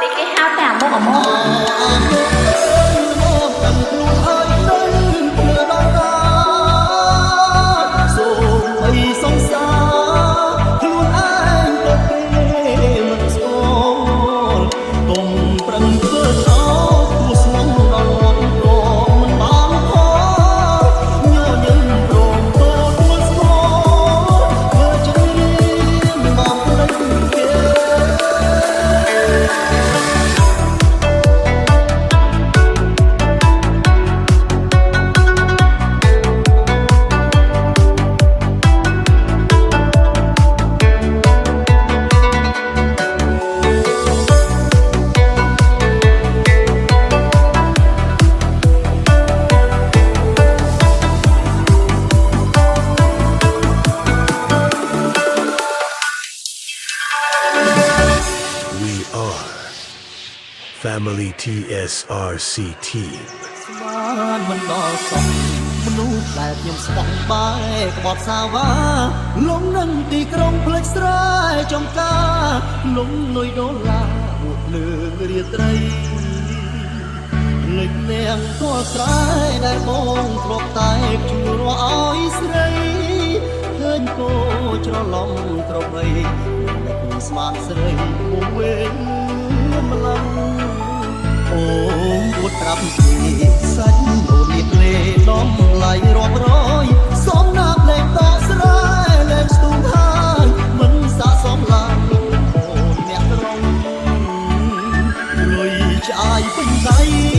នេះគេហៅតែអាមុខអាមុខFamily TSRC Team ស្មានមិនដល់សោះមនុស្សដែលខ្ញុំស្បង់បែកក្បត់សាវ៉ាលងនឹងទីក្រុងផ្លេចស្រែចំការលងលុយដុល្លារពួកលើរាត្រីលេចនាងទាល់ស្រែដែលបងធ្លាប់តែជួរឲ្យស្រីឃើញគោច្រឡំក្របីមិនស្មានស្រីមកវិញម្លឹងអូនពួតត្រាប់ពីសាច់អូននេះលេដំឡៃរាប់រយសំណាប់លេងតស្រែលេងស្ទុំហើយមិនស័កសមឡើយអូនអ្នកត្រង់លុយឆ្អែយពេញដៃ